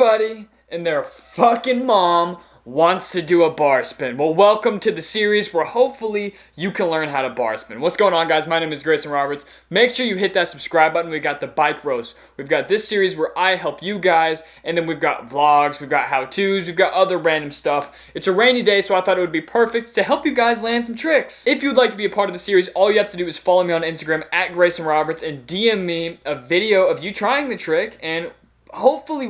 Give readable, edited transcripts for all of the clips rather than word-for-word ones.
Everybody and their fucking mom wants to do a bar spin. Well, welcome to the series where hopefully you can learn how to bar spin. What's going on, guys? My name is Greyson Roberts. Make sure you hit that subscribe button. We got the bike roast. We've got this series where I help you guys, and then we've got vlogs, we've got how-tos, we've got other random stuff. It's a rainy day, so I thought it would be perfect to help you guys land some tricks. If you'd like to be a part of the series, all you have to do is follow me on Instagram at Greyson Roberts and DM me a video of you trying the trick and hopefully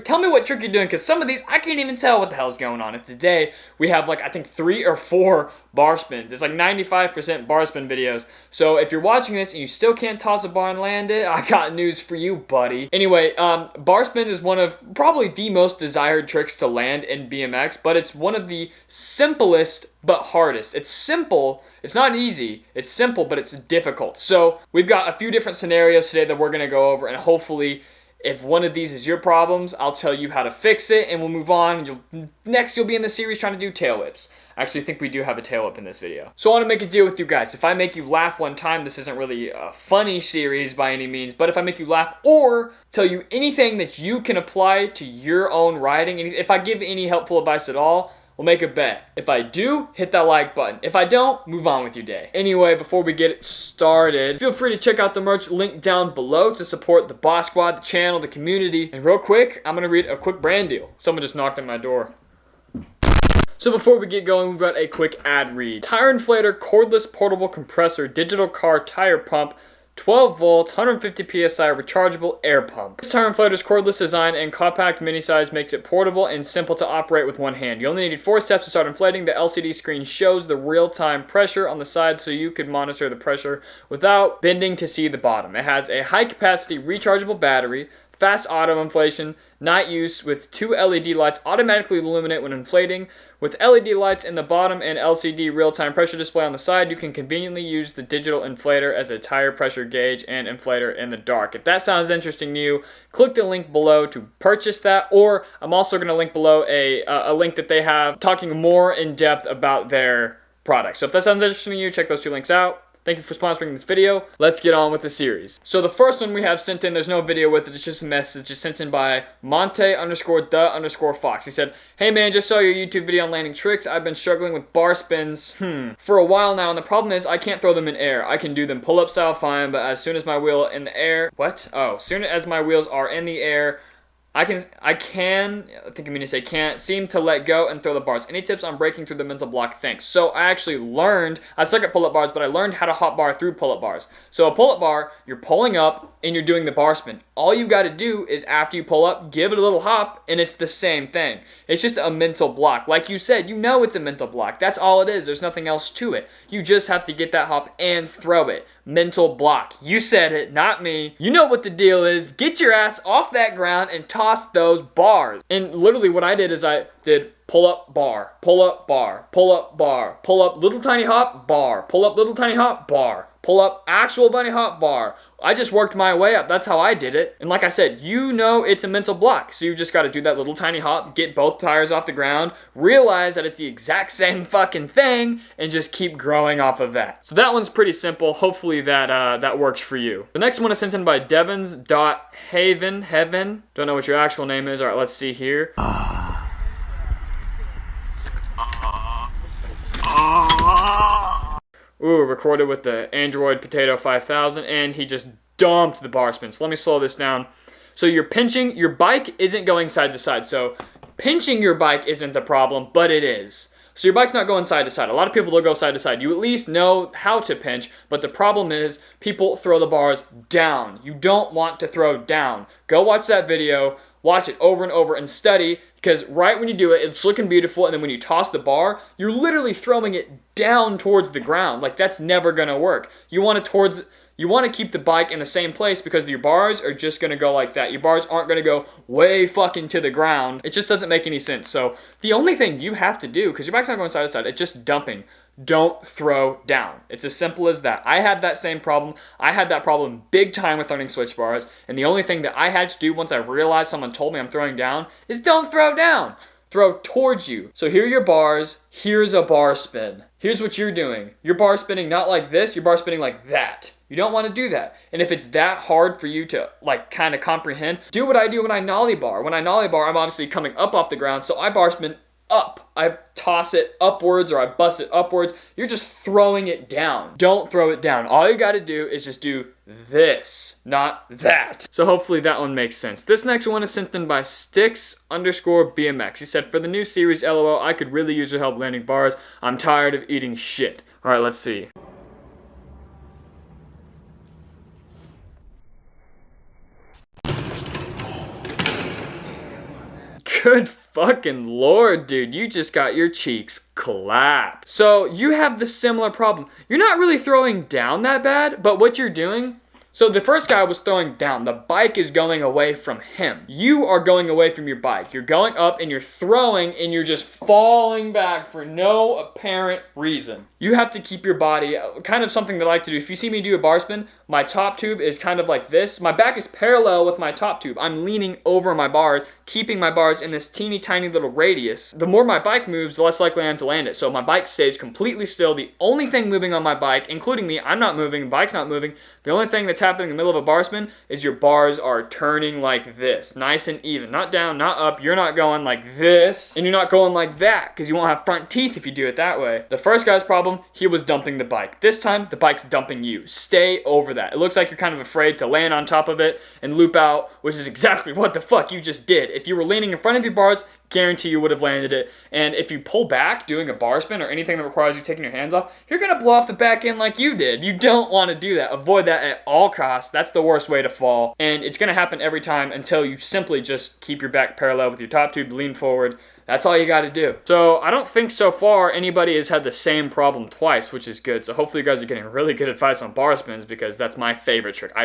tell me what trick you're doing, because some of these I can't even tell what the hell's going on. And today we have I think 3 or 4 bar spins. It's like 95% bar spin videos. So if you're watching this and you still can't toss a bar and land it, I got news for you, buddy. Anyway, bar spin is one of probably the most desired tricks to land in BMX, but it's one of the simplest but hardest. It's simple. It's not easy. It's simple, but it's difficult. So we've got a few different scenarios today that we're going to go over, and hopefully if one of these is your problems, I'll tell you how to fix it, and we'll move on. Next, you'll be in the series trying to do tail whips. I actually think we do have a tail whip in this video. So I want to make a deal with you guys. If I make you laugh one time, this isn't really a funny series by any means, but if I make you laugh or tell you anything that you can apply to your own riding, and if I give any helpful advice at all, we'll make a bet. If I do, hit that like button. If I don't, move on with your day. Anyway, before we get started, feel free to check out the merch link down below to support the Boss Squad, the channel, the community. And real quick, I'm going to read a quick brand deal. Someone just knocked on my door. So before we get going, we've got a quick ad read. Tire inflator, cordless portable compressor, digital car tire pump, 12 volts, 150 psi rechargeable air pump. This tire inflator's cordless design and compact mini size makes it portable and simple to operate with one hand. You only need 4 steps to start inflating. The LCD screen shows the real-time pressure on the side so you could monitor the pressure without bending to see the bottom. It has a high-capacity rechargeable battery, fast auto inflation, night use with 2 LED lights automatically illuminate when inflating. With LED lights in the bottom and LCD real-time pressure display on the side, you can conveniently use the digital inflator as a tire pressure gauge and inflator in the dark. If that sounds interesting to you, click the link below to purchase that, or I'm also going to link below a link that they have talking more in depth about their product. So if that sounds interesting to you, check those 2 links out. Thank you for sponsoring this video. Let's get on with the series. So the first one we have sent in, there's no video with it, it's just a message. It's sent in by Monte_the_Fox. He said, "Hey man, just saw your YouTube video on landing tricks. I've been struggling with bar spins for a while now, and the problem is I can't throw them in air. I can do them pull-up style fine, but as soon as my wheel in the air, soon as my wheels are in the air, I think I mean to say can't seem to let go and throw the bars. Any tips on breaking through the mental block? Thanks." So I actually learned, I suck at pull-up bars, but I learned how to hot bar through pull-up bars. So a pull-up bar, you're pulling up and you're doing the bar spin. All you got to do is after you pull up, give it a little hop, and it's the same thing. It's just a mental block. Like you said, you know it's a mental block. That's all it is. There's nothing else to it. You just have to get that hop and throw it. Mental block. You said it, not me. You know what the deal is. Get your ass off that ground and toss those bars. And literally what I did is I did pull up bar, pull up bar, pull up bar, pull up little tiny hop, bar, pull up little tiny hop, bar, pull up actual bunny hop, bar. I just worked my way up. That's how I did it. And like I said, you know it's a mental block. So you just got to do that little tiny hop, get both tires off the ground, realize that it's the exact same fucking thing, and just keep growing off of that. So that one's pretty simple. Hopefully that works for you. The next one is sent in by Devons.Heaven. Don't know what your actual name is. All right, let's see here. Ooh, recorded with the Android Potato 5000, and he just dumped the bar spin. So let me slow this down. So you're pinching, your bike isn't going side to side. So pinching your bike isn't the problem, but it is. So your bike's not going side to side. A lot of people will go side to side. You at least know how to pinch, but the problem is people throw the bars down. You don't want to throw down. Go watch that video. Watch it over and over and study, because right when you do it, it's looking beautiful, and then when you toss the bar, you're literally throwing it down towards the ground. Like, that's never going to work. You want to keep the bike in the same place, because your bars are just going to go like that. Your bars aren't going to go way fucking to the ground. It just doesn't make any sense. So the only thing you have to do, because your bike's not going side to side, it's just dumping. Don't throw down. It's as simple as that. I had that same problem. I had that problem big time with learning switch bars, and the only thing that I had to do once I realized someone told me I'm throwing down is don't throw down. throw towards you. So here are your bars, here's a bar spin. Here's what you're doing. You're bar spinning not like this, you're bar spinning like that. You don't want to do that. And if it's that hard for you to like kind of comprehend, do what I do when I nollie bar. When I nollie bar, I'm obviously coming up off the ground, so I bar spin up. I toss it upwards or I bust it upwards. You're just throwing it down. Don't throw it down. All you got to do is just do this, not that. So hopefully that one makes sense. This next one is sent in by Sticks_BMX. He said, for the new series, LOL, I could really use your help landing bars. I'm tired of eating shit. All right, let's see. Good fucking lord, dude. You just got your cheeks clapped. So you have the similar problem. You're not really throwing down that bad, but what you're doing... So the first guy was throwing down. The bike is going away from him. You are going away from your bike. You're going up and you're throwing and you're just falling back for no apparent reason. You have to keep your body, kind of something that I like to do. If you see me do a bar spin, my top tube is kind of like this. My back is parallel with my top tube. I'm leaning over my bars, keeping my bars in this teeny tiny little radius. The more my bike moves, the less likely I am to land it. So my bike stays completely still. The only thing moving on my bike, including me, I'm not moving, the bike's not moving. The only thing that's happening in the middle of a bar spin is your bars are turning like this, nice and even. Not down, not up. You're not going like this, and you're not going like that, because you won't have front teeth if you do it that way. The first guy's problem, he was dumping the bike. This time, the bike's dumping you. Stay over that. It looks like you're kind of afraid to land on top of it and loop out, which is exactly what the fuck you just did. If you were leaning in front of your bars, guarantee you would have landed it. And if you pull back doing a bar spin or anything that requires you taking your hands off, you're going to blow off the back end like you did. You don't want to do that. Avoid that at all costs. That's the worst way to fall. And it's going to happen every time until you simply just keep your back parallel with your top tube, lean forward. That's all you got to do. So I don't think so far anybody has had the same problem twice, which is good. So hopefully you guys are getting really good advice on bar spins, because that's my favorite trick. I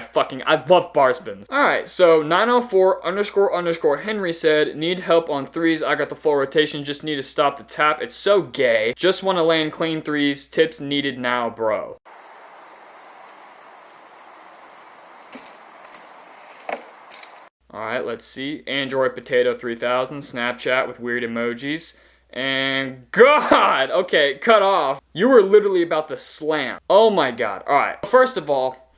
love bar spins. All right, so 904__Henry said, need help on threes. I got the full rotation, just need to stop the tap. It's so gay. Just want to land clean threes. Tips needed now, bro. Alright, let's see. Android Potato 3000, Snapchat with weird emojis. And God! Okay, cut off. You were literally about to slam. Oh my God. Alright, first of all,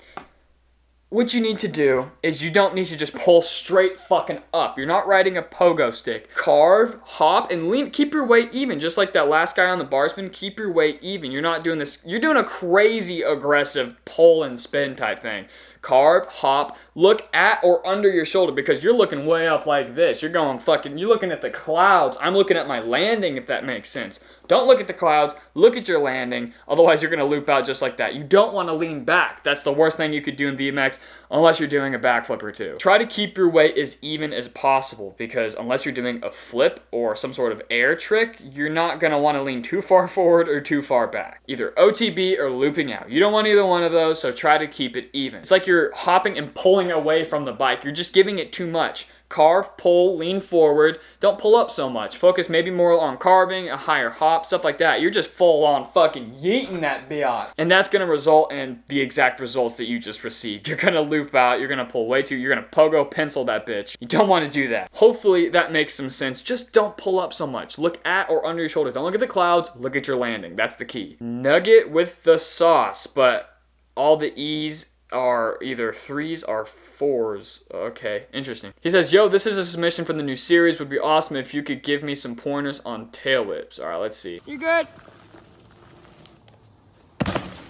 what you need to do is you don't need to just pull straight fucking up. You're not riding a pogo stick. Carve, hop, and lean. Keep your weight even. Just like that last guy on the bar spin, keep your weight even. You're not doing this. You're doing a crazy aggressive pull and spin type thing. Carve, hop, look at or under your shoulder, because you're looking way up like this. You're going fucking, you're looking at the clouds. I'm looking at my landing, if that makes sense. Don't look at the clouds, look at your landing. Otherwise, you're going to loop out just like that. You don't want to lean back. That's the worst thing you could do in BMX, unless you're doing a backflip or two. Try to keep your weight as even as possible, because unless you're doing a flip or some sort of air trick, you're not going to want to lean too far forward or too far back. Either OTB or looping out. You don't want either one of those, so try to keep it even. It's like you're hopping and pulling away from the bike. You're just giving it too much. Carve, pull, lean forward. Don't pull up so much. Focus maybe more on carving, a higher hop, stuff like that. You're just full on fucking yeeting that biatch. And that's going to result in the exact results that you just received. You're going to loop out. You're going to pull way too. You're going to pogo pencil that bitch. You don't want to do that. Hopefully that makes some sense. Just don't pull up so much. Look at or under your shoulder. Don't look at the clouds. Look at your landing. That's the key. Nugget with the sauce, but all the E's are either threes or fours. Okay, interesting. He says, yo, this is a submission for the new series. Would be awesome if you could give me some pointers on tail whips. All right, let's see. You good?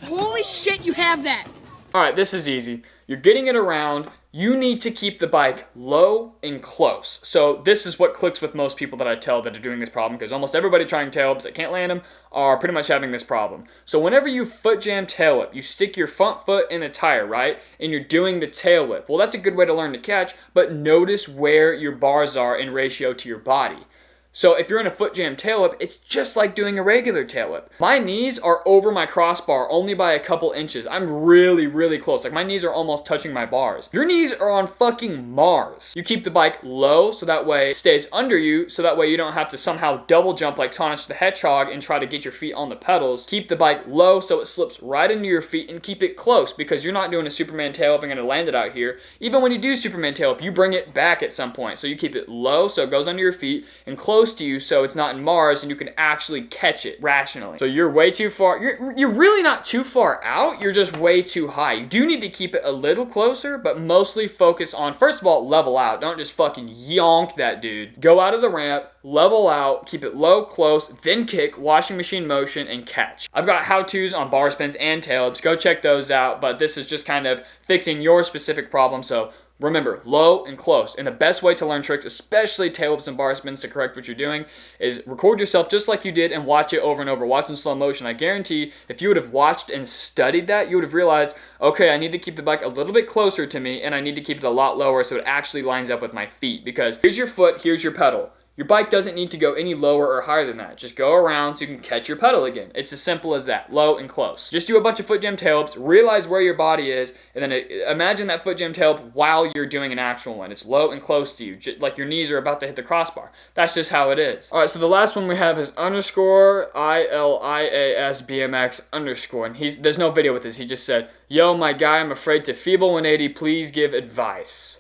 Holy shit, you have that. All right, this is easy. You're getting it around. You need to keep the bike low and close. So this is what clicks with most people that I tell that are doing this problem, because almost everybody trying tail whips that can't land them are pretty much having this problem. So whenever you foot jam tail whip, you stick your front foot in a tire, right? And you're doing the tail whip. Well, that's a good way to learn to catch, but notice where your bars are in ratio to your body. So if you're in a foot jam tail whip, it's just like doing a regular tail whip. My knees are over my crossbar only by a couple inches. I'm really, really close. Like my knees are almost touching my bars. Your knees are on fucking Mars. You keep the bike low so that way it stays under you, so that way you don't have to somehow double jump like Sonic the Hedgehog and try to get your feet on the pedals. Keep the bike low so it slips right into your feet, and keep it close, because you're not doing a Superman tail whip and gonna land it out here. Even when you do Superman tail whip, you bring it back at some point. So you keep it low so it goes under your feet and close close to you so it's not in Mars and you can actually catch it rationally. So you're way too far. You're really not too far out. You're just way too high. You do need to keep it a little closer, but mostly focus on, first of all, level out. Don't just fucking yonk that dude. Go out of the ramp, level out, keep it low, close, then kick, washing machine motion, and catch. I've got how-tos on bar spins and tailwhips. Go check those out, but this is just kind of fixing your specific problem. So remember, low and close. And the best way to learn tricks, especially tailwhips and bar spins, to correct what you're doing is record yourself just like you did and watch it over and over. Watch in slow motion. I guarantee if you would have watched and studied that, you would have realized, okay, I need to keep the bike a little bit closer to me and I need to keep it a lot lower so it actually lines up with my feet. Because here's your foot, here's your pedal. Your bike doesn't need to go any lower or higher than that. Just go around so you can catch your pedal again. It's as simple as that, low and close. Just do a bunch of foot jam tailwhips, realize where your body is, and then imagine that foot jam tailwhip while you're doing an actual one. It's low and close to you, like your knees are about to hit the crossbar. That's just how it is. All right, so the last one we have is underscore ILIAS BMX underscore, and there's no video with this. He just said, yo, my guy, I'm afraid to Feeble 180, please give advice.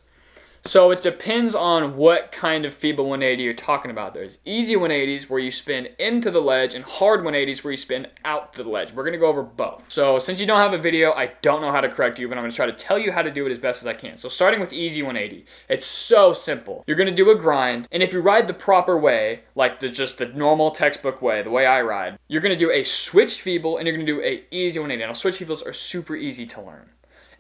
So it depends on what kind of Feeble 180 you're talking about. There's easy 180s where you spin into the ledge and hard 180s where you spin out to the ledge. We're going to go over both. So since you don't have a video, I don't know how to correct you, but I'm going to try to tell you how to do it as best as I can. So starting with easy 180, it's so simple. You're going to do a grind, and if you ride the proper way, like just the normal textbook way, the way I ride, you're going to do a switch Feeble and you're going to do a easy 180. Now switch Feebles are super easy to learn.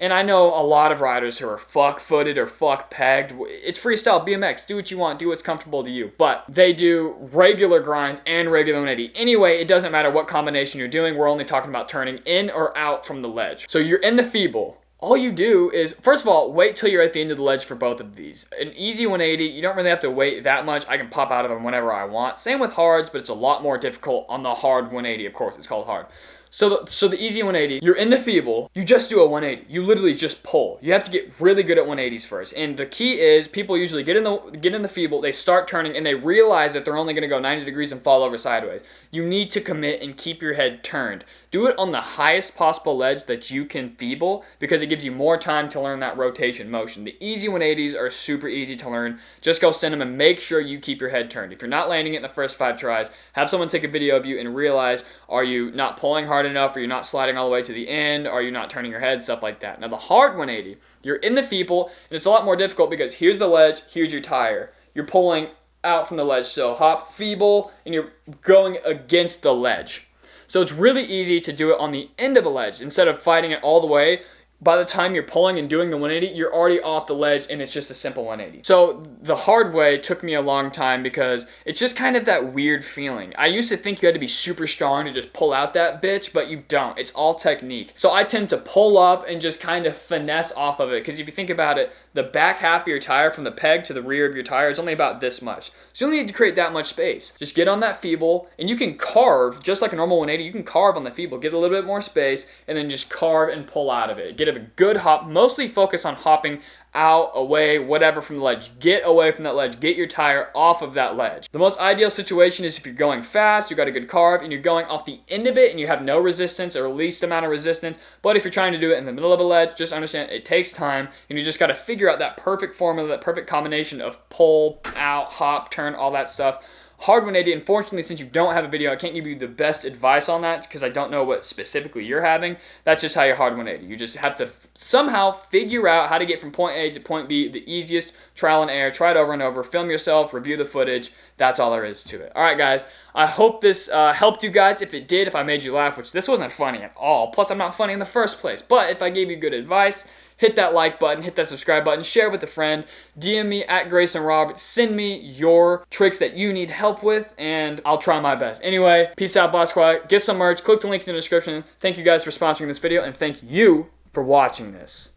And I know a lot of riders who are fuck-footed or fuck-pegged. It's freestyle BMX. Do what you want. Do what's comfortable to you. But they do regular grinds and regular 180. Anyway, it doesn't matter what combination you're doing. We're only talking about turning in or out from the ledge. So you're in the Feeble. All you do is, first of all, wait till you're at the end of the ledge for both of these. An easy 180, you don't really have to wait that much. I can pop out of them whenever I want. Same with hards, but it's a lot more difficult on the hard 180. Of course, it's called hard. So the easy 180, you're in the Feeble, you just do a 180. You literally just pull. You have to get really good at 180s first. And the key is people usually get in the Feeble, they start turning, and they realize that they're only going to go 90 degrees and fall over sideways. You need to commit and keep your head turned. Do it on the highest possible ledge that you can Feeble because it gives you more time to learn that rotation motion. The easy 180s are super easy to learn. Just go send them and make sure you keep your head turned. If you're not landing it in the first 5 tries, have someone take a video of you and realize, are you not pulling hard enough? Are you not sliding all the way to the end? Are you not turning your head? Stuff like that. Now the hard 180, you're in the Feeble and it's a lot more difficult because here's the ledge, here's your tire. You're pulling out from the ledge. So hop, Feeble, and you're going against the ledge. So it's really easy to do it on the end of a ledge. Instead of fighting it all the way, by the time you're pulling and doing the 180, you're already off the ledge and it's just a simple 180. So the hard way took me a long time because it's just kind of that weird feeling. I used to think you had to be super strong to just pull out that bitch, but you don't. It's all technique. So I tend to pull up and just kind of finesse off of it because if you think about it, the back half of your tire from the peg to the rear of your tire is only about this much. So you only need to create that much space. Just get on that Feeble and you can carve, just like a normal 180, you can carve on the Feeble, get a little bit more space, and then just carve and pull out of it. Get a good hop, mostly focus on hopping out, away, whatever from the ledge. Get away from that ledge. Get your tire off of that ledge. The most ideal situation is if you're going fast, you got a good carve, and you're going off the end of it and you have no resistance or least amount of resistance. But if you're trying to do it in the middle of a ledge, just understand it takes time and you just got to figure out that perfect formula, that perfect combination of pull, out, hop, turn, all that stuff. Hard 180, unfortunately, since you don't have a video, I can't give you the best advice on that because I don't know what specifically you're having. That's just how you hard 180. You just have to somehow figure out how to get from point A to point B the easiest, trial and error, try it over and over, film yourself, review the footage. That's all there is to it. All right, guys, I hope this helped you guys. If it did, if I made you laugh, which this wasn't funny at all, plus I'm not funny in the first place, but if I gave you good advice, hit that like button, hit that subscribe button, share with a friend, DM me at Greyson Roberts, send me your tricks that you need help with, and I'll try my best. Anyway, peace out, Boss Squad. Get some merch, click the link in the description. Thank you guys for sponsoring this video, and thank you for watching this.